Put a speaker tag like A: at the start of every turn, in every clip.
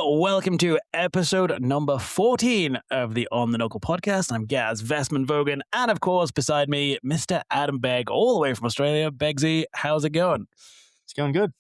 A: welcome to episode number 14 of the On the Knuckle podcast. I'm Gaz, Wessman, Vogan, and of course, beside me, Mr. Adam Begg, all the way from Australia. Beggsy, how's it going?
B: It's going good.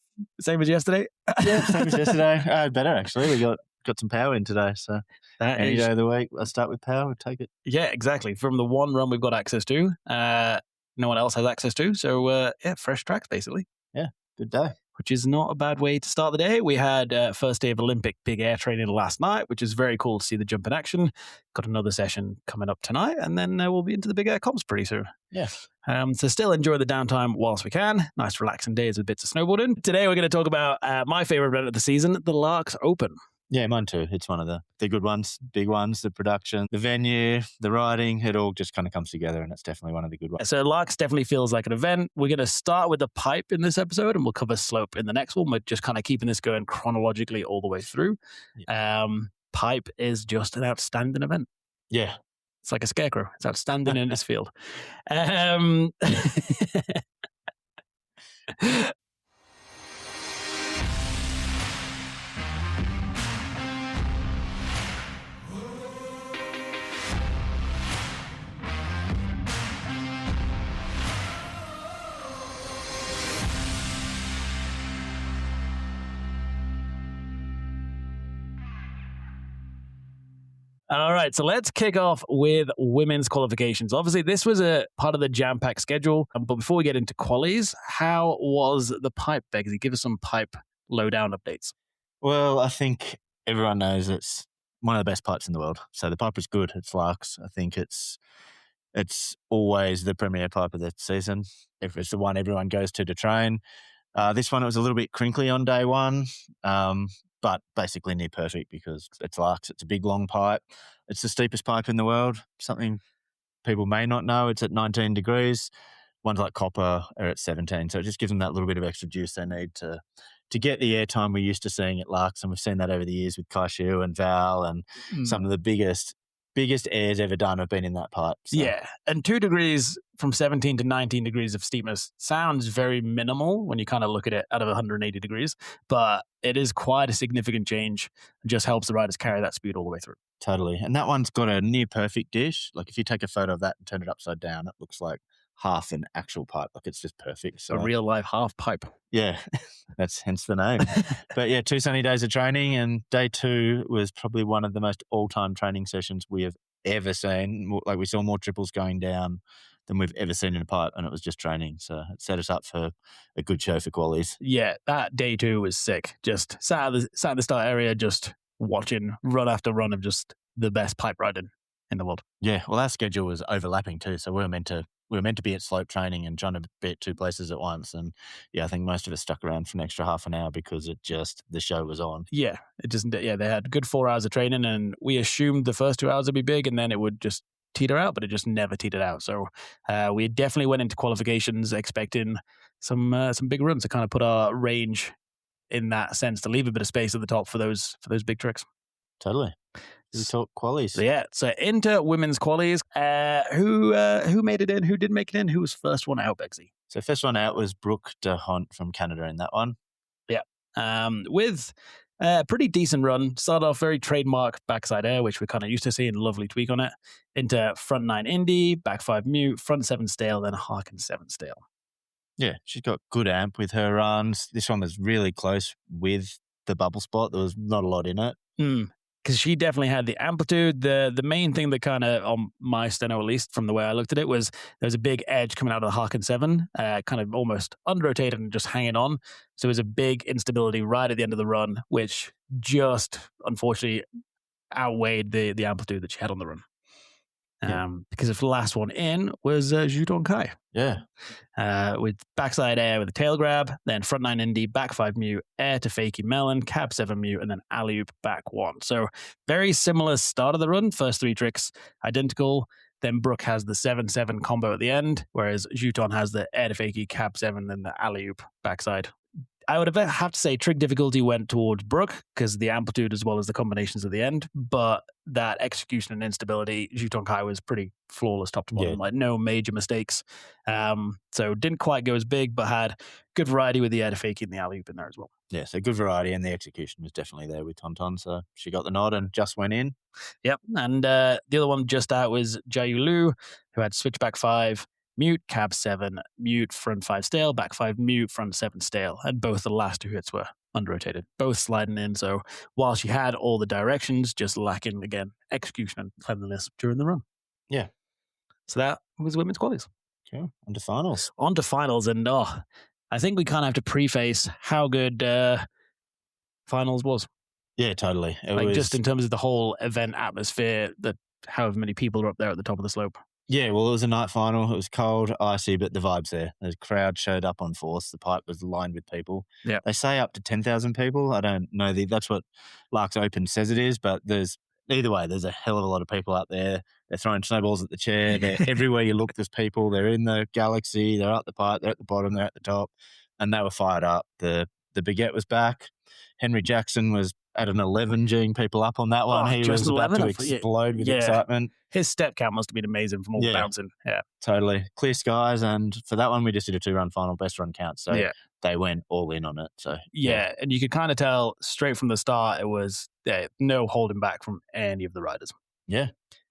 A: Same as yesterday?
B: Yeah, same as yesterday. Better, actually. We got some power in today, so any day of the week, I'll start with power, we'll take it.
A: Yeah, exactly. From the one run we've got access to, no one else has access to, so fresh tracks, basically.
B: Yeah, good day.
A: Which is not a bad way to start the day. We had first day of Olympic big air training last night, which is very cool to see the jump in action. Got another session coming up tonight, and then we'll be into the big air comps pretty soon.
B: Yeah.
A: So still enjoy the downtime whilst we can. Nice relaxing days with bits of snowboarding. Today we're going to talk about my favorite event of the season, the Laax Open.
B: Yeah, mine too. It's one of the good ones, big ones, the production, the venue, the riding, it all just kind of comes together, and it's definitely one of the good ones.
A: So Laax definitely feels like an event. We're going to start with the pipe in this episode, and we'll cover slope in the next one. We're just kind of keeping this going chronologically all the way through. Yeah. Pipe is just an outstanding event.
B: Yeah.
A: It's like a scarecrow. It's outstanding in this field. All right, so let's kick off with women's qualifications. Obviously, this was a part of the jam-packed schedule, but before we get into qualies, how was the pipe, Beggsy? Give us some pipe lowdown updates.
B: Well, I think everyone knows it's one of the best pipes in the world. So the pipe is good. It's Laax. I think it's always the premier pipe of the season. If it's the one everyone goes to train. This one, it was a little bit crinkly on day one. But basically near perfect because it's Laax. It's a big, long pipe. It's the steepest pipe in the world. Something people may not know. It's at 19 degrees. Ones like copper are at 17. So it just gives them that little bit of extra juice they need to get the airtime we're used to seeing at Laax. And we've seen that over the years with Kaishu and Val and some of the biggest airs ever done have been in that pipe. So.
A: Yeah, and 2 degrees from 17 to 19 degrees of steepness sounds very minimal when you kind of look at it out of 180 degrees, but it is quite a significant change. It just helps the riders carry that speed all the way through.
B: Totally. And that one's got a near perfect dish. Like if you take a photo of that and turn it upside down, it looks like half an actual pipe. Like it's just perfect. So
A: a real life half pipe.
B: Yeah, that's hence the name. But yeah, 2 sunny days of training, and day 2 was probably one of the most all-time training sessions we have ever seen. Like we saw more triples going down than we've ever seen in a pipe, and it was just training. So it set us up for a good show for qualies.
A: Yeah, that day 2 was sick. Just sat at the start area, just watching run after run of just the best pipe riding in the world.
B: Yeah, well, our schedule was overlapping too, so we were meant to be at slope training and trying to be at 2 places at once. And yeah, I think most of us stuck around for an extra half an hour because the show was on.
A: Yeah, they had good 4 hours of training, and we assumed the first 2 hours would be big and then it would just teeter out, but it just never teetered out. So we definitely went into qualifications expecting some big runs to kind of put our range in that sense, to leave a bit of space at the top for those big tricks.
B: Totally. We talk qualies.
A: So into women's qualies. Who made it in? Who didn't make it in? Who was first one out, Beggsy?
B: So first one out was Brooke de Hont from Canada in that one.
A: Yeah. With a pretty decent run. Started off very trademark backside air, which we're kind of used to seeing. Lovely tweak on it. Into front 9 Indy, back 5 mute, front 7 stale, then Harkin 7 stale.
B: Yeah, she's got good amp with her runs. This one was really close with the bubble spot. There was not a lot in it.
A: Because she definitely had the amplitude. The main thing that kind of, on my steno at least, from the way I looked at it, was there was a big edge coming out of the Harkin 7, kind of almost under-rotated and just hanging on. So it was a big instability right at the end of the run, which just, unfortunately, outweighed the amplitude that she had on the run. Because the last one in was Juton Kai.
B: Yeah.
A: With backside air with a tail grab, then front 9 Indy, back 5 mute, air to fakie melon, cab 7 mute, and then alley-oop back 1. So very similar start of the run. First 3 tricks identical. Then Brooke has the 7-7 combo at the end, whereas Juton has the air to fakie, cab 7, and the alley-oop backside. I would have to say trig difficulty went towards Brooke because the amplitude as well as the combinations at the end. But that execution and instability, Juton Kai was pretty flawless top to bottom, like no major mistakes. So didn't quite go as big, but had good variety with the air to fake and the alley-oop in there as well.
B: Yeah, so good variety, and the execution was definitely there with Tonton. So she got the nod and just went in.
A: Yep. And the other one just out was Jiayu Lu, who had switchback 5, mute, cab 7, mute, front 5 stale, back 5 mute, front 7 stale. And both the last 2 hits were under-rotated, both sliding in. So while she had all the directions, just lacking, again, execution and cleanliness during the run.
B: Yeah.
A: So that was women's qualies.
B: Okay, on to finals.
A: On to finals. And I think we kind of have to preface how good finals was.
B: Yeah, totally. It
A: like
B: was
A: just in terms of the whole event atmosphere, that however many people are up there at the top of the slope.
B: Yeah, well, it was a night final. It was cold, icy, but the vibe's there. The crowd showed up on force. The pipe was lined with people.
A: Yeah,
B: they say up to 10,000 people. I don't know. That's what Laax Open says it is, but either way, there's a hell of a lot of people out there. They're throwing snowballs at the chair. They're everywhere you look, there's people. They're in the galaxy. They're up the pipe. They're at the bottom. They're at the top. And they were fired up. The Baguette was back. Henry Jackson was at an 11 G'ing people up on that one. He was about to explode with excitement.
A: His step count must have been amazing from all the bouncing. Yeah,
B: totally. Clear skies. And for that one, we just did a 2-run final, best run count. So they went all in on it. So
A: and you could kind of tell straight from the start, it was no holding back from any of the riders.
B: Yeah.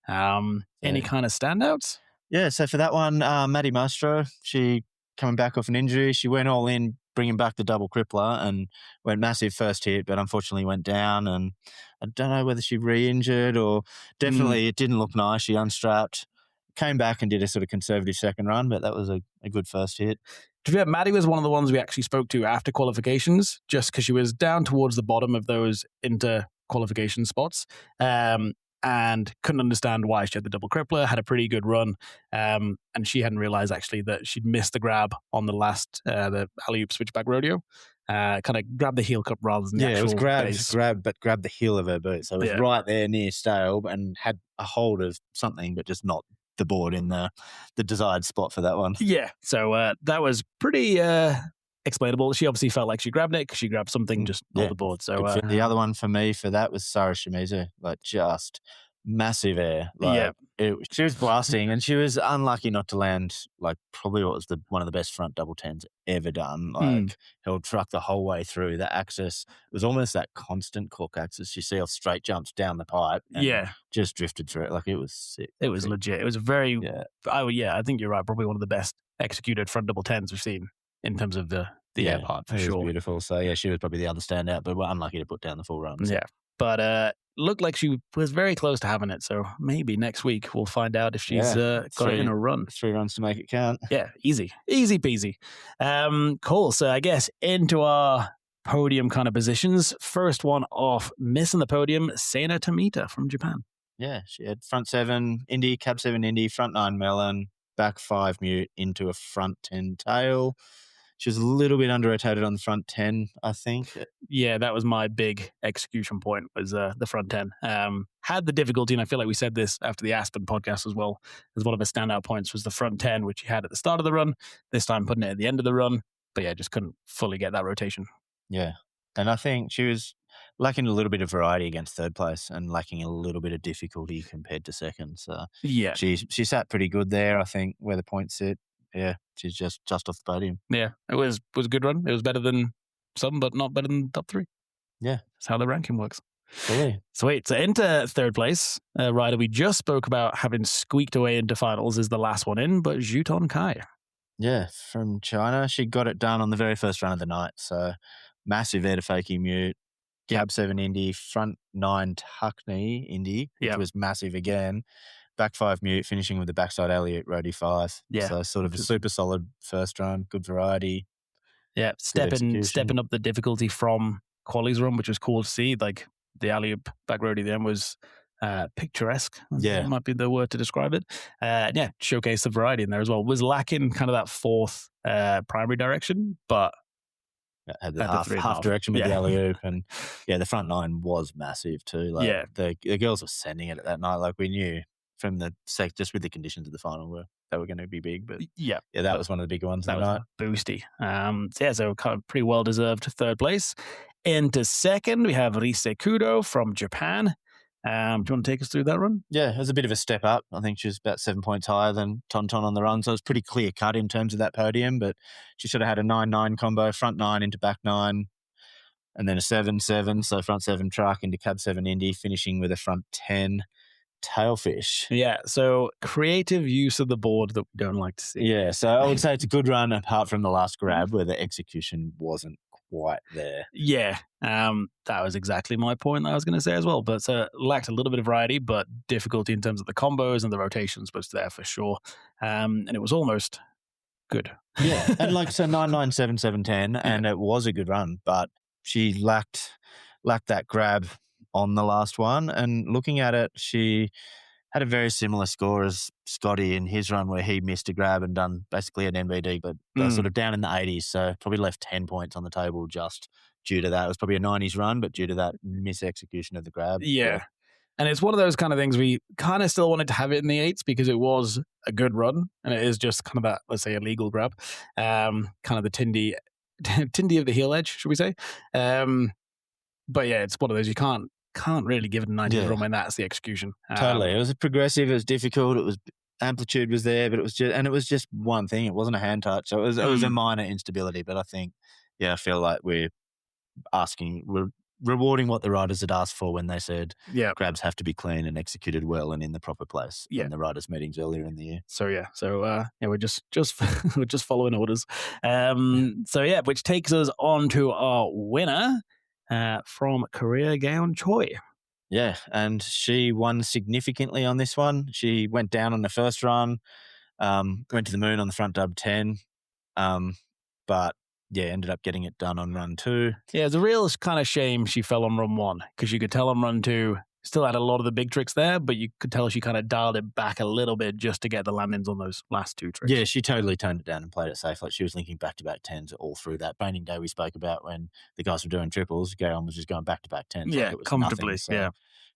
A: Any kind of standouts?
B: Yeah, so for that one, Maddie Mastro, she coming back off an injury, she went all in, bringing back the double crippler and went massive first hit, but unfortunately went down. And I don't know whether she re-injured or definitely it didn't look nice. She unstrapped, came back and did a sort of conservative second run, but that was a good first hit.
A: Maddie was one of the ones we actually spoke to after qualifications, just because she was down towards the bottom of those inter-qualification spots. And couldn't understand why she had the double crippler, had a pretty good run. And she hadn't realized actually that she'd missed the grab on the last, the alley-oop switchback rodeo. Kind of grabbed the heel cup rather than the actual
B: it was
A: base.
B: grabbed the heel of her boot. So it was right there near stale and had a hold of something, but just not the board in the desired spot for that one.
A: Yeah. So that was pretty explainable. She obviously felt like she grabbed it because she grabbed something just off the board. So
B: the other one for me for that was Sarah Shimizu, like just massive air. She was blasting and she was unlucky not to land like probably what was one of the best front double tens ever done. Like held truck the whole way through. The axis was almost that constant cork axis. You see how straight jumps down the pipe and just drifted through it. Like it was sick.
A: It was legit. It was a very I think you're right, probably one of the best executed front double tens we've seen in terms of the air part for sure.
B: Was beautiful. So she was probably the other standout, but we're unlucky to put down the full runs.
A: Yeah. But looked like she was very close to having it. So maybe next week we'll find out if she's got it in a run.
B: 3 runs to make it count.
A: Yeah, easy peasy. Cool. So I guess into our podium kind of positions. First one off, missing the podium, Seina Tomita from Japan.
B: Yeah, she had front 7 Indy, cab 7 Indy, front 9 melon, back 5 mute into a front 10 tail. She was a little bit under-rotated on the front 10, I think.
A: Yeah, that was my big execution point, was the front 10. Had the difficulty, and I feel like we said this after the Aspen podcast as well, as one of the standout points was the front 10, which she had at the start of the run, this time putting it at the end of the run. But just couldn't fully get that rotation.
B: Yeah, and I think she was lacking a little bit of variety against third place and lacking a little bit of difficulty compared to second. So she sat pretty good there, I think, where the points sit. Yeah, she's just off the podium.
A: Yeah, it was a good run. It was better than some, but not better than top 3.
B: Yeah.
A: That's how the ranking works.
B: Really?
A: Sweet. So into third place, rider we just spoke about having squeaked away into finals is the last one in, but Juton Kai.
B: Yeah, from China. She got it done on the very first run of the night. So massive air to fakie mute, cab 7 Indy, front 9 tuck knee Indy, which was massive again. Back 5 mute, finishing with the backside alley-oop roadie 5.
A: Yeah.
B: So sort of a super solid first run, good variety.
A: Yeah, stepping up the difficulty from quali's run, which was cool to see. Like the alley-oop back roadie then was picturesque. That might be the word to describe it. Showcase the variety in there as well. Was lacking kind of that fourth primary direction, but
B: had the half direction with the alley-oop, and the front 9 was massive too. Like the girls were sending it at that night. Like we knew from the just with the conditions of the final they were going to be big. But
A: yeah,
B: that was one of the bigger ones.
A: That was boosty. So kind of pretty well-deserved third place. Into second, we have Rise Kudo from Japan. Do you want to take us through that run?
B: Yeah, it was a bit of a step up. I think she was about 7 points higher than Tonton on the run, so it was pretty clear cut in terms of that podium, but she should have had a 9-9 combo, front 9 into back 9, and then a 7-7, so front 7 truck into cab 7 Indy, finishing with a front 10 tailfish.
A: Yeah, so creative use of the board that we don't like to see.
B: Yeah, so I would say it's a good run apart from the last grab where the execution wasn't quite there.
A: Yeah, that was exactly my point that I was going to say as well. But lacked a little bit of variety, but difficulty in terms of the combos and the rotations was there for sure. And it was almost good.
B: Yeah, and like so 9-9, 7-7, 10, and it was a good run, but she lacked that grab on the last one. And looking at it, she had a very similar score as Scotty in his run where he missed a grab and done basically an NBD, but they're sort of down in the 80s, so probably left 10 points on the table just due to that. It was probably a 90s run, but due to that mis-execution of the grab.
A: Yeah. And it's one of those kind of things we kind of still wanted to have it in the 8s because it was a good run, and it is just kind of that, let's say, illegal grab. Kind of the Tindy of the heel edge, should we say. But yeah, it's one of those you can't really give it a 90 run when that's the execution.
B: Totally. It was progressive, it was difficult, it was amplitude was there, but it was just one thing. It wasn't a hand touch. So it was a minor instability, but I think, I feel like we're rewarding what the riders had asked for when they said grabs have to be clean and executed well and in the proper place in the riders' meetings earlier in the year.
A: We're just we're just following orders. Which takes us on to our winner from Korea, Gaon Choi.
B: Yeah, and she won significantly on this one. She went down on the first run, went to the moon on the front dub 10, but ended up getting it done on run 2.
A: Yeah, it's a real kind of shame she fell on run 1 because you could tell on run 2 still had a lot of the big tricks there, but you could tell she kind of dialed it back a little bit just to get the landings on those last 2 tricks.
B: Yeah, she totally toned it down and played it safe. Like she was linking back-to-back 10s all through that training day we spoke about when the guys were doing triples. Gaon was just going back-to-back 10s.
A: Yeah,
B: like it was
A: comfortably.
B: Nothing. So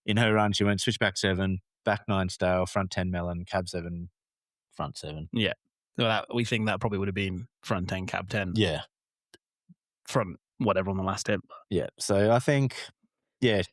B: in her run, she went switchback 7, back 9 stale, front 10 melon, cab 7, front 7.
A: Yeah. So we think that probably would have been front 10, cab 10.
B: Yeah.
A: Front whatever on the last hit.
B: Yeah. So I think,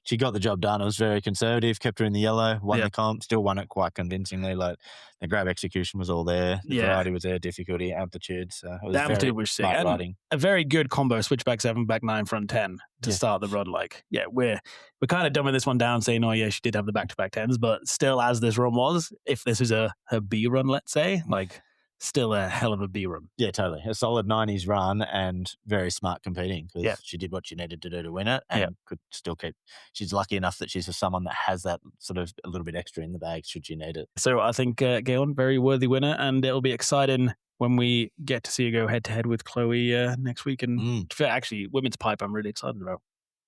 B: she got the job done. It was very conservative, kept her in the yellow, won the comp, still won it quite convincingly. Like the grab execution was all there. The variety was there, difficulty, amplitude. So it was
A: the amplitude was sick. A very good combo, switchback 7, back 9, front 10 to start the run. Like, we're kind of dumbing this one down saying, she did have the back-to-back 10s, but still as this run was, if this is her B run, let's say, like still a hell of a B run.
B: Yeah, totally. A solid 90s run and very smart competing because she did what she needed to do to win it and could still keep. She's lucky enough that she's someone that has that sort of a little bit extra in the bag should she need it.
A: So I think Gaon, very worthy winner, and it'll be exciting when we get to see her go head-to-head with Chloe next week. And actually, women's pipe I'm really excited about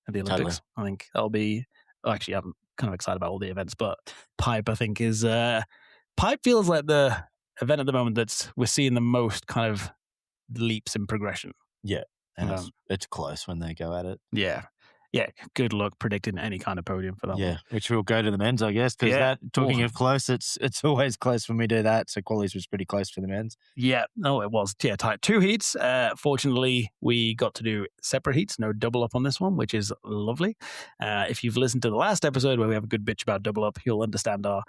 A: at the Olympics. Totally. I think that'll be... Actually, I'm kind of excited about all the events, but pipe I think is... pipe feels like the event at the moment we're seeing the most kind of leaps in progression.
B: Yeah, and it's close when they go at it.
A: Yeah. Good luck predicting any kind of podium for that one.
B: Yeah, which will go to the men's, I guess, because talking of close, it's always close when we do that. So qualies was pretty close for the men's.
A: Yeah, no, it was. Yeah, tight. 2 heats. Fortunately, we got to do separate heats, no double up on this one, which is lovely. If you've listened to the last episode where we have a good bitch about double up, you'll understand our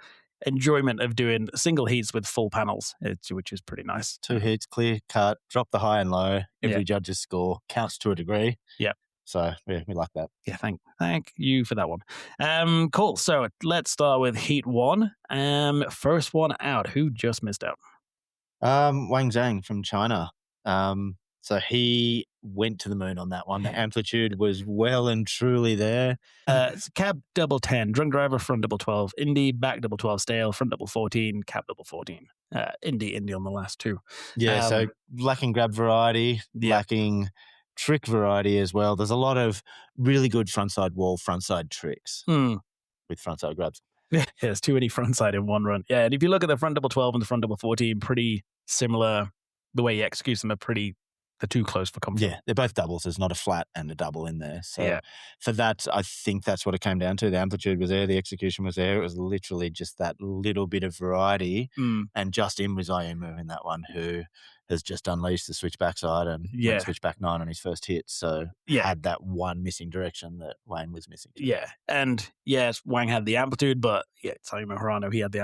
A: enjoyment of doing single heats with full panels, which is pretty nice.
B: 2 heats, clear cut, drop the high and low. Every judge's score counts to a degree.
A: Yeah.
B: So, we like that.
A: Yeah, thank you for that one. Cool. So, let's start with Heat 1. First one out. Who just missed out?
B: Wang Zhang from China. So, he went to the moon on that one. The amplitude was well and truly there.
A: It's cab double 10, drunk driver, front double 12, Indy, back double 12 stale, front double 14, cab double 14. Indy on the last 2.
B: Yeah, so lacking grab variety, lacking trick variety as well. There's a lot of really good frontside wall, frontside tricks with frontside grabs.
A: Yeah, there's too many frontside in one run. Yeah, and if you look at the front double 12 and the front double 14, pretty similar. The way he executes them are pretty they're too close for comfort.
B: Yeah, they're both doubles. There's not a flat and a double in there. So
A: Yeah.
B: for that, I think that's what it came down to. The amplitude was there, the execution was there. It was literally just that little bit of variety. And Justin was Ayumu in that one, who has just unleashed the switch backside and went switch back 9 on his first hit. So had that one missing direction that Wang was missing.
A: Yeah. And yes, Wang had the amplitude, but it's Ayumu Hirano, he had the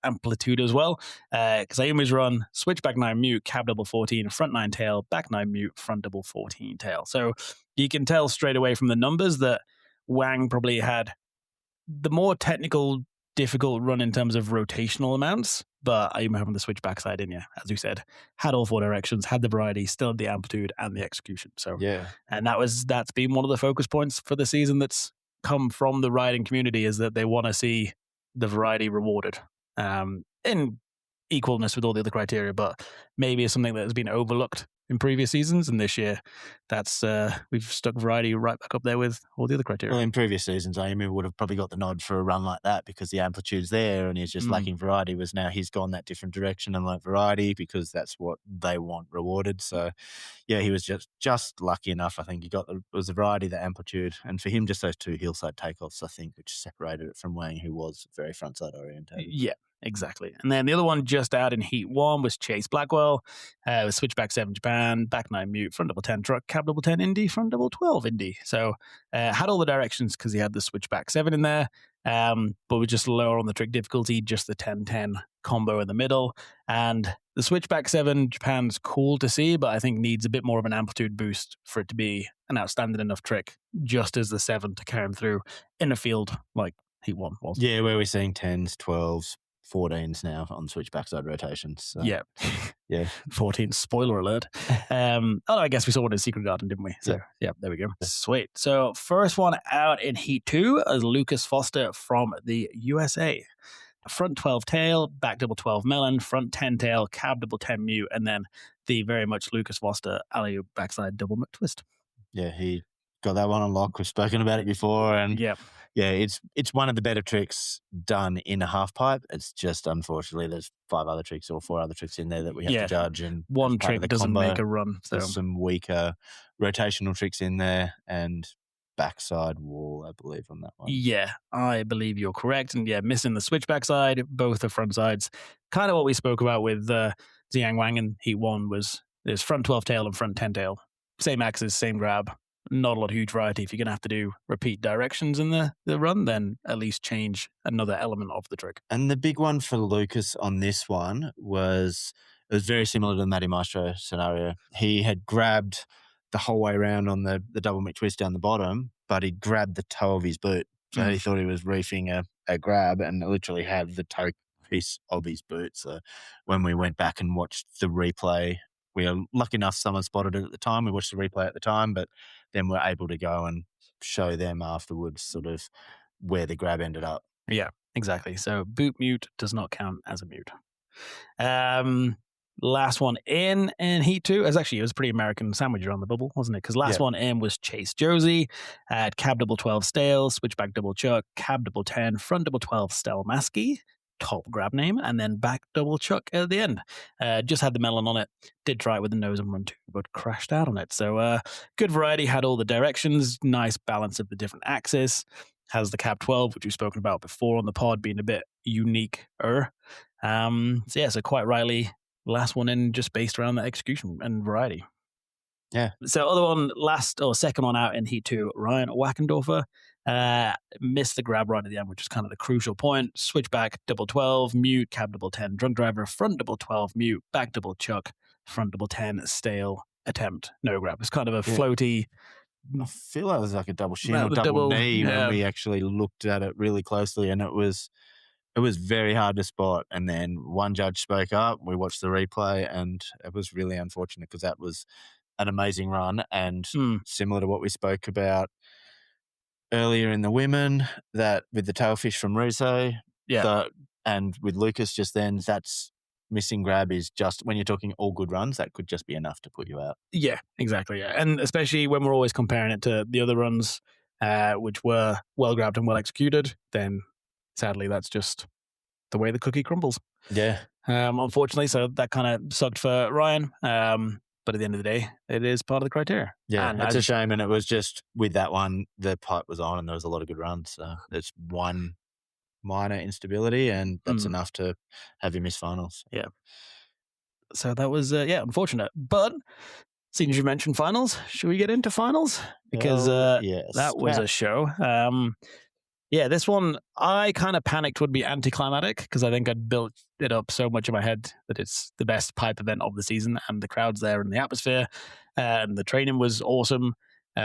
A: amplitude as well. Because Ayumu's run, switch back 9 mute, cab double 14, front 9 tail, back 9 mute, front double 14 tail. So you can tell straight away from the numbers that Wang probably had the more technical, difficult run in terms of rotational amounts, but Ayumu having the switch backside in, as you said, had all 4 directions, had the variety, still had the amplitude and the execution. So and that's been one of the focus points for the season that's come from the riding community, is that they want to see the variety rewarded in equalness with all the other criteria, but maybe it's something that has been overlooked in previous seasons, and this year that's we've stuck variety right back up there with all the other criteria.
B: Well, in previous seasons, Ayumu would have probably got the nod for a run like that because the amplitude's there and he's just lacking variety. Was now he's gone that different direction and like variety because that's what they want rewarded. So he was just lucky enough. I think he got it was the variety, the amplitude, and for him just those 2 hillside takeoffs, I think, which separated it from Wang, who was very frontside orientated.
A: Yeah. Exactly. And then the other one just out in Heat 1 was Chase Blackwell. With switchback 7 Japan, back 9 mute, front double 10 truck, cab double 10 Indy, front double 12 Indy. So had all the directions because he had the switchback 7 in there, but was just lower on the trick difficulty, just the 10-10 combo in the middle. And the switchback 7 Japan's cool to see, but I think needs a bit more of an amplitude boost for it to be an outstanding enough trick, just as the 7 to carry him through in a field like Heat 1 was.
B: Yeah, where we're seeing 10s, 12s, 14s now on switch backside rotations. So.
A: Yeah. 14, spoiler alert. I guess we saw one in Secret Garden, didn't we? So there we go. Sweet. So first one out in Heat 2 is Lucas Foster from the USA. Front 12 tail, back double 12 melon, front 10 tail, cab double 10 mute, and then the very much Lucas Foster alley backside double McTwist.
B: Yeah, he got that one on lock. We've spoken about it before, and it's one of the better tricks done in a half pipe. It's just unfortunately there's 5 other tricks or 4 other tricks in there that we have to judge, and
A: one trick doesn't make a run. So
B: there's some weaker rotational tricks in there and backside wall, I believe, on that one.
A: Yeah, I believe you're correct. And missing the switchback side, both the front sides. Kind of what we spoke about with Zhang Wang in Heat 1 was there's front 12 tail and front 10 tail. Same axis, same grab. Not a lot of huge variety. If you're going to have to do repeat directions in the run, then at least change another element of the trick.
B: And the big one for Lucas on this one was, it was very similar to the Maddie Mastro scenario. He had grabbed the whole way around on the double McTwist down the bottom, but he grabbed the toe of his boot. So he thought he was reefing a grab and literally had the toe piece of his boot. So when we went back and watched the replay, we were lucky enough someone spotted it at the time. We watched the replay at the time, but then we're able to go and show them afterwards sort of where the grab ended up.
A: Yeah, exactly. So boot mute does not count as a mute. Last one in Heat 2. It was pretty American sandwich around the bubble, wasn't it? Because last one in was Chase Josie at cab double 12 stale, switchback double chuck, cab double 10, front double 12 stale Maskey, top grab name, and then back double chuck at the end. Just had the melon on it. Did try it with the nose and run 2, but crashed out on it. So good variety, had all the directions, nice balance of the different axes. Has the cab 12, which we've spoken about before on the pod, being a bit unique-er. So quite rightly, last one in just based around that execution and variety.
B: Yeah.
A: So other one, second one out in Heat 2, Ryan Wackendorfer. Missed the grab right at the end, which is kind of the crucial point. Switchback, double 12, mute, cab double 10, drunk driver, front double 12, mute, back double chuck, front double 10, stale attempt, no grab. It's kind of a floaty.
B: I feel like it was like a double shin or double knee when we actually looked at it really closely, and it was very hard to spot. And then one judge spoke up, we watched the replay, and it was really unfortunate because that was an amazing run and similar to what we spoke about earlier in the women, that with the tailfish from Russo, and with Lucas just then, that's missing grab is just, when you're talking all good runs, that could just be enough to put you out.
A: Yeah, exactly. Yeah. And especially when we're always comparing it to the other runs, which were well grabbed and well executed, then sadly that's just the way the cookie crumbles.
B: Yeah.
A: Unfortunately, so that kind of sucked for Ryan. But at the end of the day, it is part of the criteria.
B: Yeah,
A: And
B: it's a shame. And it was just with that one, the pipe was on and there was a lot of good runs. So there's one minor instability, and that's enough to have you miss finals.
A: Yeah. So that was, unfortunate. But seeing as you mentioned finals, should we get into finals? Because
B: yes.
A: that was a show. This one, I kind of panicked would be anticlimactic because I think I'd built it up so much in my head that it's the best pipe event of the season and the crowd's there and the atmosphere and the training was awesome. So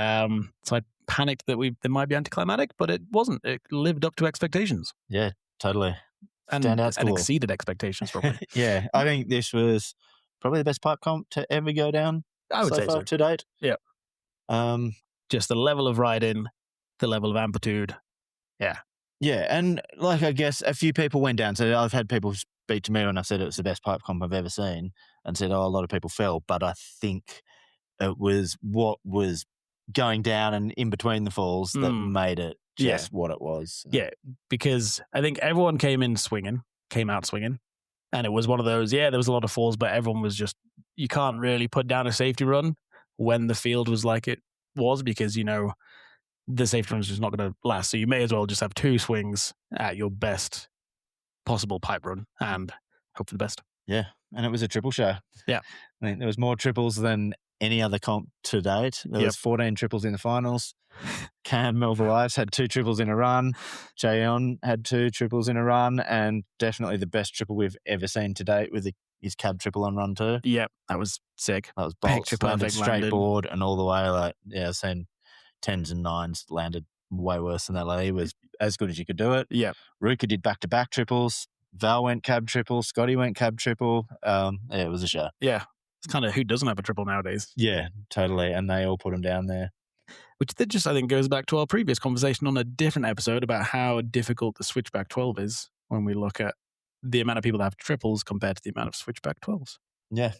A: I panicked that it might be anticlimactic, but it wasn't. It lived up to expectations.
B: Yeah, totally.
A: And exceeded expectations, probably.
B: Yeah, I think this was probably the best pipe comp to ever go down.
A: I would say so.
B: To date.
A: Yeah. Just the level of riding, the level of amplitude. Yeah.
B: Yeah, and like I guess a few people went down. So I've had people speak to me when I said it was the best pipe comp I've ever seen and said, a lot of people fell. But I think it was what was going down and in between the falls that made it just what it was.
A: Yeah, because I think everyone came out swinging. And it was one of those, there was a lot of falls, but everyone was just, you can't really put down a safety run when the field was like it was because, the safety run is just not going to last. So you may as well just have 2 swings at your best possible pipe run and hope for the best.
B: Yeah, and it was a triple show.
A: Yeah.
B: I think there was more triples than any other comp to date. There was 14 triples in the finals. Cam Melville-Ives had 2 triples in a run. Jayon had 2 triples in a run, and definitely the best triple we've ever seen to date with his cab triple on run 2.
A: Yeah, that was sick.
B: That was bolts landed straight board and all the way. I've seen 10s and 9s landed way worse than that. Like, he was as good as you could do it.
A: Yeah.
B: Ruka did back-to-back triples. Val went cab triple. Scotty went cab triple. It was a show.
A: Yeah. It's kind of who doesn't have a triple nowadays.
B: Yeah, totally. And they all put them down there.
A: Which just, I think, goes back to our previous conversation on a different episode about how difficult the switchback 12 is when we look at the amount of people that have triples compared to the amount of switchback 12s.
B: Yeah.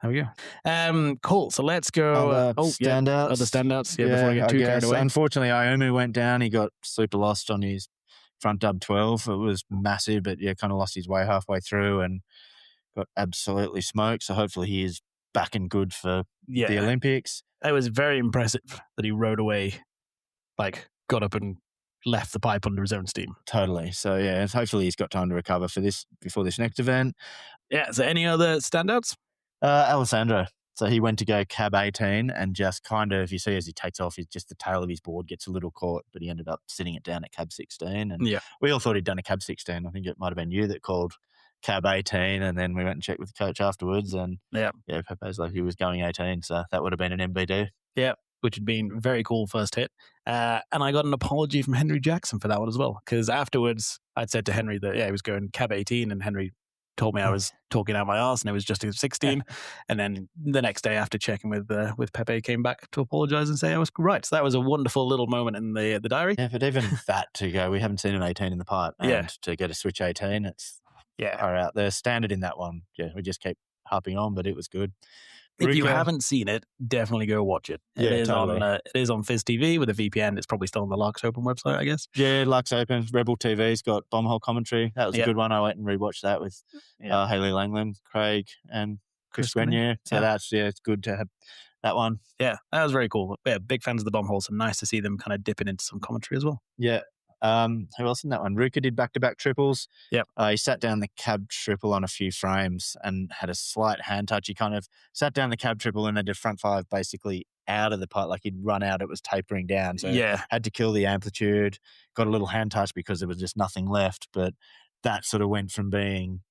A: There we go. Cool. So let's go.
B: Standouts.
A: Other standouts. Yeah, before I get too carried away.
B: Unfortunately, Iomu went down. He got super lost on his front dub 12. It was massive, but kind of lost his way halfway through and got absolutely smoked. So hopefully he is back and good for the Olympics.
A: It was very impressive that he rode away, got up and left the pipe under his own steam.
B: Totally. So hopefully he's got time to recover before this next event.
A: Yeah. So any other standouts?
B: Alessandro. So he went to go cab 18 and just kind of, you see as he takes off, just the tail of his board gets a little caught, but he ended up sitting it down at cab 16. And we all thought he'd done a cab 16. I think it might have been you that called cab 18, and then we went and checked with the coach afterwards, and Pepe's like he was going 18, so that would have been an MBD. Yeah,
A: which had been very cool first hit. And I got an apology from Henry Jackson for that one as well, because afterwards I'd said to Henry that he was going cab 18, and Henry told me I was talking out my arse and it was just a 16. And then the next day after checking with Pepe, came back to apologise and say I was right. So that was a wonderful little moment in the diary.
B: Yeah, but even that to go, we haven't seen an 18 in the pipe, and to get a switch 18, it's far out there. Standard in that one. Yeah, we just keep harping on, but it was good.
A: If you haven't seen it, definitely go watch it. It is on Fizz TV with a VPN. It's probably still on the Laax Open website, I guess.
B: Yeah, Laax Open. Rebel TV's got Bombhole commentary. That was a good one. I went and rewatched that with Hayley Langland, Craig, and Chris Grenier. So it's good to have that one. Yeah,
A: that was very cool. Yeah, big fans of the Bombhole, so nice to see them kind of dipping into some commentary as well.
B: Yeah. Who else in that one? Ruka did back-to-back triples.
A: Yep.
B: He sat down the cab triple on a few frames and had a slight hand touch. He kind of sat down the cab triple and then did front 5 basically out of the pipe, like he'd run out, it was tapering down. So had to kill the amplitude, got a little hand touch because there was just nothing left. But that sort of went from being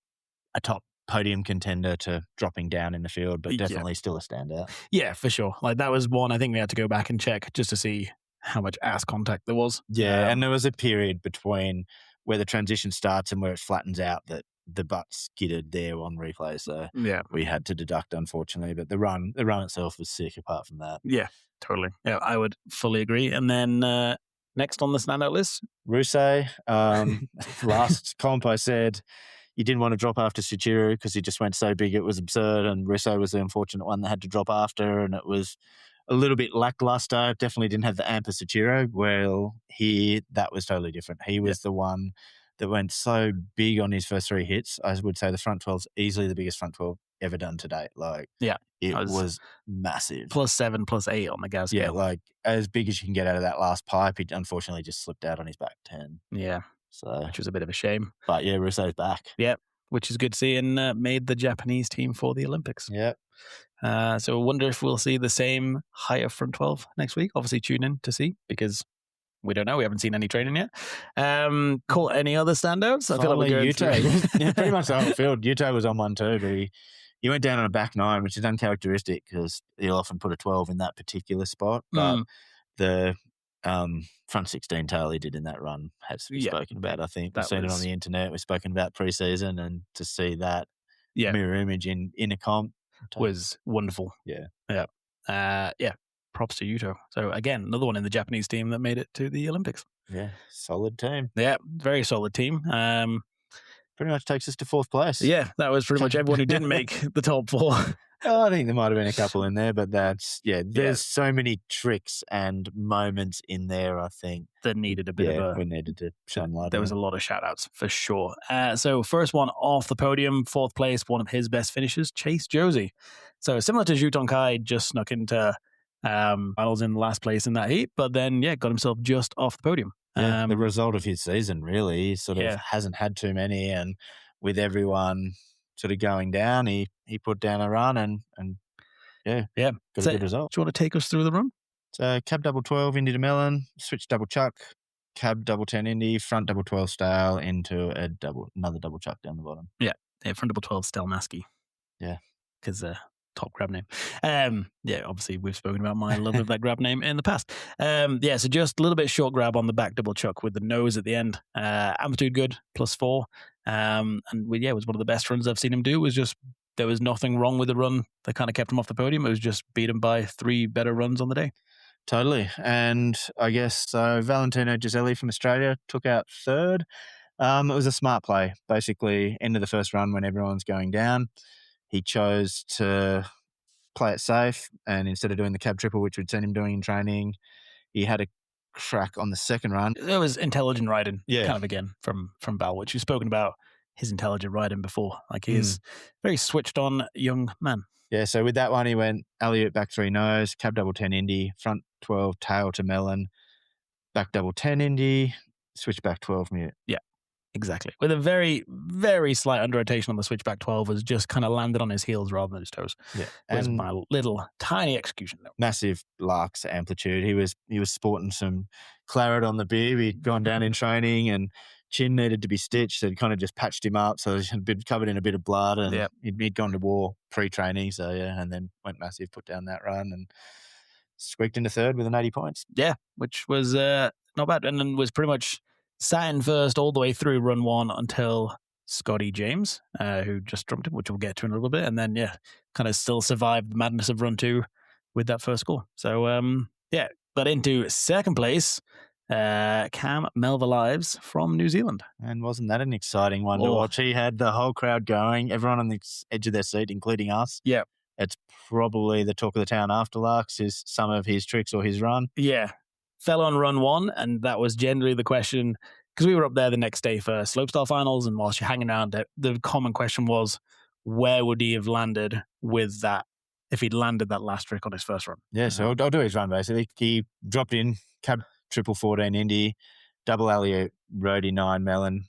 B: a top podium contender to dropping down in the field, but definitely still a standout.
A: Yeah, for sure. Like that was one I think we had to go back and check just to see how much ass contact there was.
B: Yeah, and there was a period between where the transition starts and where it flattens out that the butt skidded there on replay. So we had to deduct, unfortunately. But the run itself was sick apart from that.
A: Yeah, totally. Yeah, I would fully agree. And then next on the standout list?
B: Rousset. Last comp I said you didn't want to drop after Suchiru because he just went so big it was absurd, and Rousset was the unfortunate one that had to drop after, and it was a little bit lackluster. Definitely didn't have the amp of Suchiru. Well, that was totally different. He was the one that went so big on his first 3 hits. I would say the front 12's easily the biggest front 12 ever done to date. Like,
A: Yeah,
B: it was massive.
A: +7, +8 on the gas scale.
B: Yeah, like as big as you can get out of that last pipe. He unfortunately just slipped out on his back 10.
A: Yeah,
B: so
A: which was a bit of a shame.
B: But yeah, Russo's back.
A: Yeah, which is good to see, and made the Japanese team for the Olympics.
B: Yep.
A: So I wonder if we'll see the same higher front 12 next week. Obviously, tune in to see, because we don't know. We haven't seen any training yet. Cool. Any other standouts? I feel like we're going through.
B: Yeah, pretty much the whole field. Yuto was on one too, but he went down on a back 9, which is uncharacteristic because he'll often put a 12 in that particular spot. But the front 16 tail he did in that run has to be spoken about, I think. We've seen it on the internet. We've spoken about pre-season, and to see that mirror image in a comp
A: was wonderful.
B: Yeah.
A: Props to Yuto. So again, another one in the Japanese team that made it to the Olympics.
B: Yeah, solid team.
A: Yeah, very solid team.
B: Pretty much takes us to 4th place.
A: Yeah, that was pretty much everyone who didn't make the top 4.
B: I think there might have been a couple in there, but there's so many tricks and moments in there, I think.
A: That needed a bit of
B: we needed to shine light.
A: There was a lot of shout-outs, for sure. So first one off the podium, 4th place, one of his best finishes, Chase Josie. So similar to Zhu Tongkai, just snuck into finals in last place in that heat, but then, got himself just off the podium.
B: Yeah, the result of his season, really. He sort of hasn't had too many, and with everyone sort of going down, he put down a run and got a good result.
A: Do you want to take us through the run?
B: So cab double 12 Indy to Melon, switch double chuck, cab double 10 Indy, front double 12 style into another double chuck down the bottom.
A: Yeah, front double 12 Stelmaski.
B: Yeah.
A: Because top grab name. Obviously we've spoken about my love of that grab name in the past. So just a little bit short grab on the back double chuck with the nose at the end. Amplitude good, +4. It was one of the best runs I've seen him do. It was just, there was nothing wrong with the run that kind of kept him off the podium. It was just beat him by 3 better runs on the day.
B: Totally. And I guess Valentino Giselli from Australia took out 3rd. It was a smart play. Basically, end of the first run when everyone's going down, he chose to play it safe, and instead of doing the cab triple, which we'd seen him doing in training, he had a crack on the second run.
A: It was intelligent riding, kind of again, from Val, which you've spoken about his intelligent riding before. Like, he's very switched on young man.
B: Yeah, so with that one, he went alley-oop back 3 nose, cab double 10 Indy, front 12 tail to Melon, back double 10 Indy, switch back 12 mute.
A: Yeah. Exactly. With a very, very slight under rotation on the switchback 12, was just kind of landed on his heels rather than his toes.
B: Yeah.
A: Was my little tiny execution though.
B: Massive Laax amplitude. He was sporting some claret on the bib. He'd gone down in training and chin needed to be stitched. So it kind of just patched him up. So he'd been covered in a bit of blood, and he'd gone to war pre-training. So and then went massive, put down that run and squeaked into 3rd with an 80 points.
A: Yeah, which was not bad. And then was pretty much sat in first all the way through run 1 until Scotty James, who just jumped him, which we'll get to in a little bit. And then, kind of still survived the madness of run 2 with that first score. So, but into 2nd place, Cam Melva Lives from New Zealand. And
B: wasn't that an exciting one to watch? He had the whole crowd going, everyone on the edge of their seat, including us.
A: Yeah.
B: It's probably the talk of the town after Laax is some of his tricks or his run.
A: Yeah. Fell on run 1, and that was generally the question, because we were up there the next day for slopestyle finals, and whilst you're hanging around, the common question was, where would he have landed with that if he'd landed that last trick on his first run?
B: Yeah, so I'll do his run basically. He dropped in, cab triple 14 Indy, double alley-oop, roadie 9 Melon,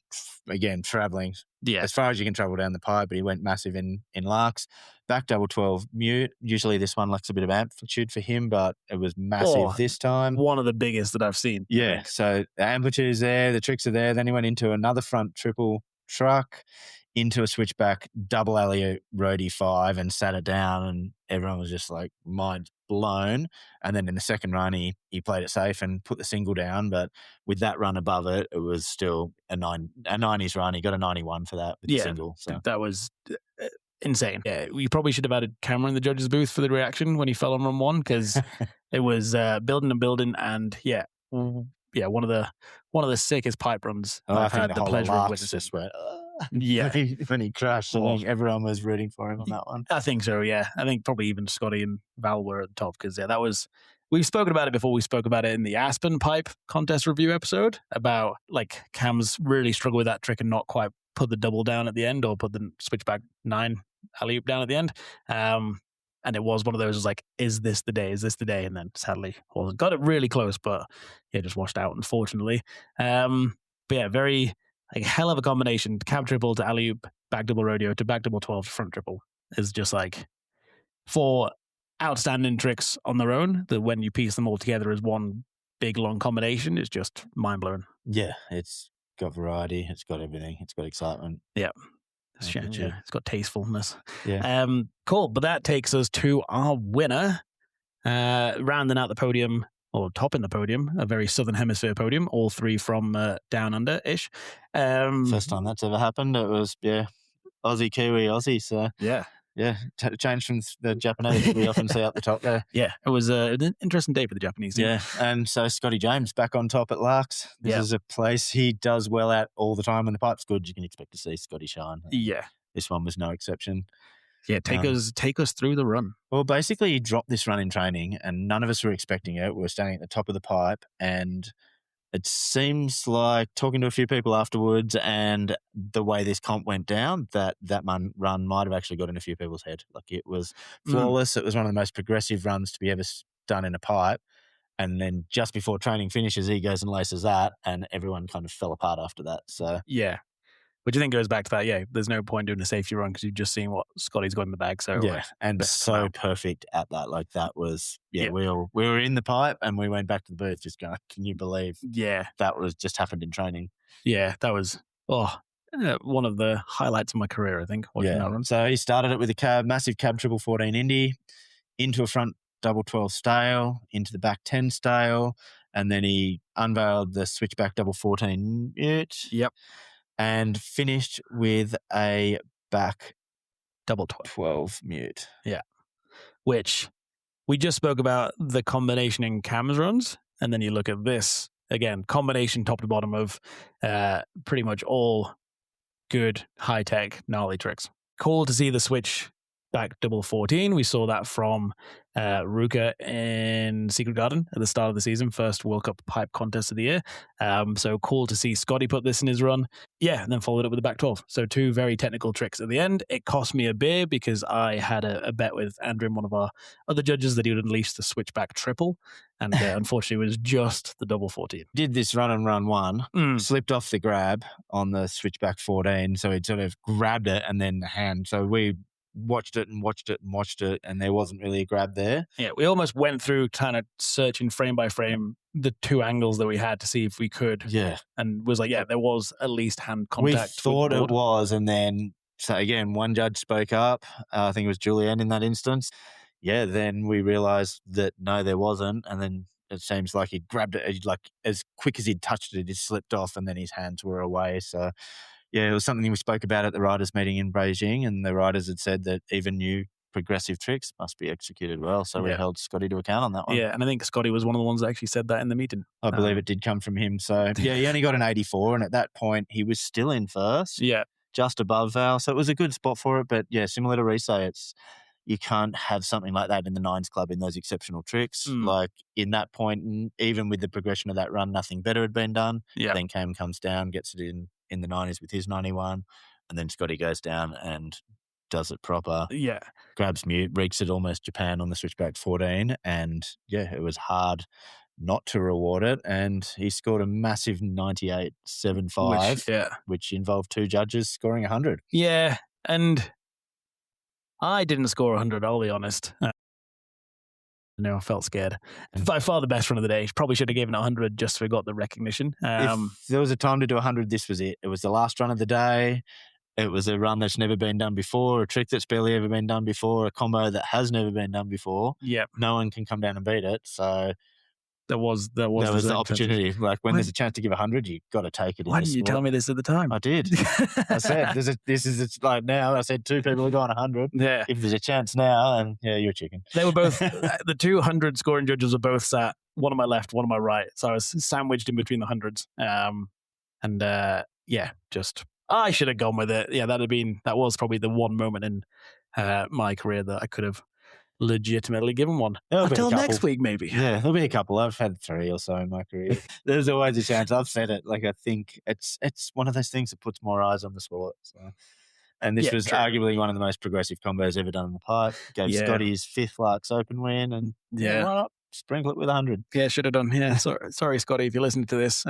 B: again, travelling as far as you can travel down the pipe, but he went massive in Laax. Back double 12 mute. Usually this one lacks a bit of amplitude for him, but it was massive this time.
A: One of the biggest that I've seen.
B: Yeah, so the amplitude is there, the tricks are there. Then he went into another front triple truck, into a switchback, double alley-oop, roadie 5, and sat it down, and everyone was just like mind blown. And then in the second run, he played it safe and put the single down, but with that run above it, it was still a 90s run. He got a 91 for that with the single. So
A: that was insane. Yeah, we probably should have added camera in the judges' booth for the reaction when he fell on run 1, because it was building and building, and one of the sickest pipe runs I've had the pleasure of witnessing.
B: When he crashed, I think everyone was rooting for him on that one.
A: I think so, yeah. I think probably even Scotty and Val were at the top, because that was, we've spoken about it before. We spoke about it in the Aspen pipe contest review episode about like Cam's really struggled with that trick and not quite put the double down at the end or put the switchback 9 alley-oop down at the end. And it was one of those, was like, is this the day? Is this the day? And then sadly, well, got it really close, but yeah, just washed out, unfortunately. But yeah, very like hell of a combination. Cab triple to alley-oop, back double rodeo to back double 12 to front triple is just like for outstanding tricks on their own, that when you piece them all together as one big long combination is just mind-blowing.
B: Yeah, it's got variety, it's got everything, it's got excitement.
A: Yeah. It's got tastefulness.
B: Yeah.
A: Cool. But that takes us to our winner, rounding out the podium, or topping the podium, a very Southern Hemisphere podium, all three from down under-ish.
B: First time that's ever happened. It was, Aussie, Kiwi, Aussie. So, changed from the Japanese we often see up the top there.
A: Yeah, it was an interesting day for the Japanese team.
B: Yeah, and so Scotty James back on top at Laax. This is a place he does well at all the time. When the pipe's good, you can expect to see Scotty shine.
A: Yeah.
B: This one was no exception.
A: Yeah, take us through the run.
B: Well, basically, he dropped this run in training, and none of us were expecting it. We were standing at the top of the pipe, and it seems like talking to a few people afterwards and the way this comp went down, that run might have actually got in a few people's head. Like, it was flawless. It was one of the most progressive runs to be ever done in a pipe. And then just before training finishes, he goes and laces that, and everyone kind of fell apart after that. So
A: yeah. Which I think goes back to that, there's no point doing a safety run because you've just seen what Scotty's got in the bag. So
B: and so perfect at that. Like, that was, we were in the pipe and we went back to the booth just going, can you believe that was just happened in training? Yeah,
A: that was one of the highlights of my career, I think, watching that run.
B: So he started it with a massive cab triple 14 Indy, into a front double 12 stale, into the back 10 stale, and then he unveiled the switchback double 14 mute.
A: Yep.
B: And finished with a back
A: double
B: 12 mute.
A: Yeah. Which we just spoke about the combination in cams runs. And then you look at this again, combination top to bottom of pretty much all good high tech gnarly tricks. Cool to see the switch back double 14. We saw that from Ruka in Secret Garden at the start of the season, first World Cup pipe contest of the year. So cool to see Scotty put this in his run. Yeah, and then followed up with the back 12. So two very technical tricks at the end. It cost me a beer because I had a bet with Andrew and one of our other judges that he would unleash the switchback triple. And unfortunately, it was just the double 14.
B: Did this run and run one, slipped off the grab on the switchback 14. So he'd sort of grabbed it and then the hand. So we watched it, and there wasn't really a grab there.
A: Yeah, we almost went through kind of searching frame by frame the two angles that we had to see if we could.
B: Yeah.
A: And was like, there was at least hand contact.
B: We thought it was, and then, so again, one judge spoke up. I think it was Julianne in that instance. Yeah, then we realised that no, there wasn't, and then it seems like he grabbed it, like as quick as he'd touched it, it slipped off, and then his hands were away. So yeah, it was something we spoke about at the riders' meeting in Beijing, and the riders had said that even new progressive tricks must be executed well. So we held Scotty to account on that one.
A: Yeah, and I think Scotty was one of the ones that actually said that in the meeting.
B: I believe it did come from him. So yeah, he only got an 84, and at that point he was still in first.
A: Yeah,
B: just above Val. So it was a good spot for it. But yeah, similar to Risay, you can't have something like that in the Nines Club in those exceptional tricks. Like in that point, even with the progression of that run, nothing better had been done.
A: Yeah.
B: Then Cam comes down, gets it in the 90s with his 91, and then Scotty goes down and does it proper.
A: Yeah.
B: Grabs mute, reeks it almost Japan on the switchback 14, and yeah, it was hard not to reward it, and he scored a massive 98.75, which involved two judges scoring 100.
A: Yeah, and I didn't score 100, I'll be honest. I felt scared. By far the best run of the day. Probably should have given it 100 just so we got the recognition.
B: If there was a time to do 100, this was it. It was the last run of the day. It was a run that's never been done before, a trick that's barely ever been done before, a combo that has never been done before.
A: Yep.
B: No one can come down and beat it. So
A: there was
B: the opportunity. Like when there's a chance to give 100, you've got to take it.
A: Why didn't you tell me this at the time?
B: I did. I said, it's like now. I said two people are going 100.
A: Yeah.
B: If there's a chance now, and yeah, you're a chicken.
A: They were both, the 200 scoring judges were both sat, one on my left, one on my right. So I was sandwiched in between the hundreds. I should have gone with it. Yeah, that was probably the one moment in my career that I could have legitimately given one. Until next week, maybe.
B: Yeah, there'll be a couple. I've had 3 or so in my career. There's always a chance. I've said it. Like, I think it's one of those things that puts more eyes on the sport. So. And this
A: Yeah,
B: was
A: true.
B: arguably one of the most progressive combos ever done in the pipe. Gave
A: Yeah.
B: Scotty his 5th Laax Open win, and
A: Yeah.
B: why not sprinkle it with 100?
A: Yeah, should have done. Yeah, sorry, Scotty, if you're listening to this.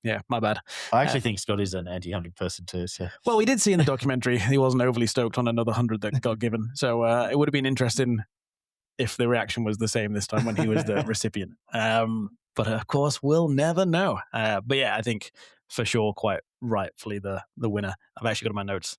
A: Yeah, my bad.
B: I actually think Scotty's an anti-100 person too. So.
A: Well, we did see in the documentary he wasn't overly stoked on another 100 that got given. So it would have been interesting if the reaction was the same this time when he was the recipient. But of course, we'll never know. But yeah, I think for sure, quite rightfully the winner. I've actually got in my notes.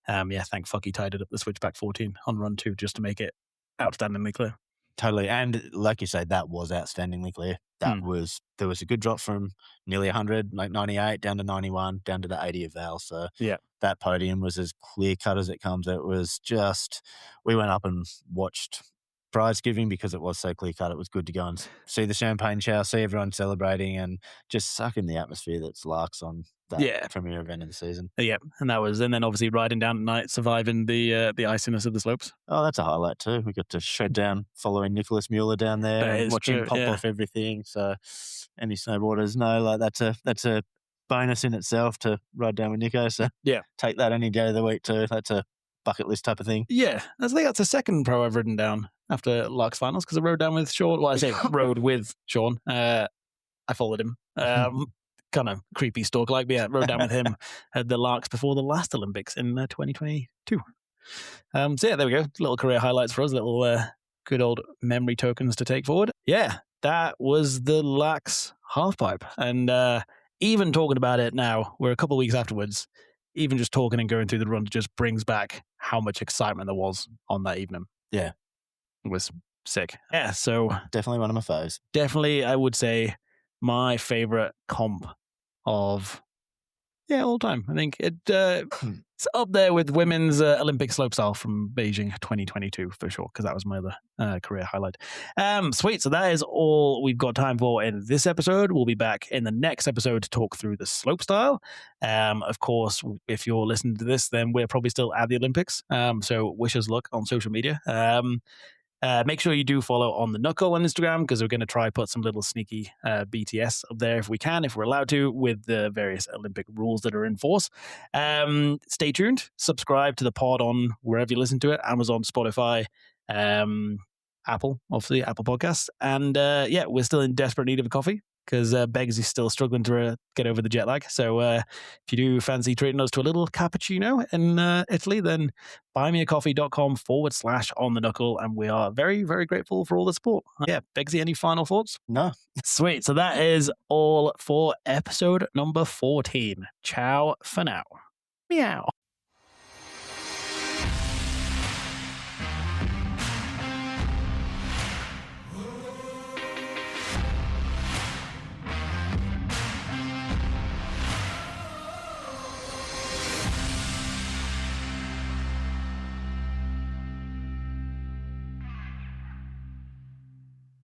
A: Yeah, thank fuck he tied it up the switchback 14 on run 2 just to make it outstandingly clear.
B: Totally. And like you say, that was outstandingly clear. There was a good drop from nearly 100, like 98, down to 91, down to the 80 of Val. So
A: yeah,
B: that podium was as clear cut as it comes. It was just, we went up and watched prize giving because it was so clear cut. It was good to go and see the champagne shower, see everyone celebrating, and just suck in the atmosphere that's Laax on that premier event of the season.
A: Yeah, and then obviously riding down at night, surviving the iciness of the slopes.
B: Oh, that's a highlight too. We got to shred down following Nicholas Mueller down there and watch him pop off everything. So any snowboarders know like that's a bonus in itself to ride down with Nico. So
A: yeah,
B: take that any day of the week too. That's a bucket list type of thing.
A: Yeah, I think that's the second pro I've ridden down after Laax finals because I rode down with Sean. Well, I say rode with Sean. I followed him. Kind of creepy stalk like, but yeah, rode down with him at the Laax before the last Olympics in 2022. So yeah, there we go. Little career highlights for us, little good old memory tokens to take forward. Yeah, that was the Laax Halfpipe. And even talking about it now, we're a couple of weeks afterwards, even just talking and going through the run just brings back how much excitement there was on that evening.
B: Yeah.
A: It was sick. Yeah, so
B: definitely one of my faves.
A: Definitely, I would say my favorite comp of all time. I think it's up there with women's Olympic slopestyle from Beijing 2022 for sure, because that was my other career highlight. Sweet. So that is all we've got time for in this episode. We'll be back in the next episode to talk through the slopestyle. Of course, if you're listening to this, then we're probably still at the Olympics. So wish us luck on social media. Make sure you do follow on the Knuckle on Instagram because we're going to try put some little sneaky BTS up there if we can, if we're allowed to, with the various Olympic rules that are in force. Stay tuned. Subscribe to the pod on wherever you listen to it, Amazon, Spotify, Apple, obviously, Apple Podcasts. And yeah, we're still in desperate need of a coffee because Begg is still struggling to get over the jet lag. So if you do fancy treating us to a little cappuccino in Italy, then buymeacoffee.com/on the knuckle. And we are very, very grateful for all the support. Yeah, Beggsy, any final thoughts?
B: No.
A: Sweet. So that is all for episode number 14. Ciao for now. Meow.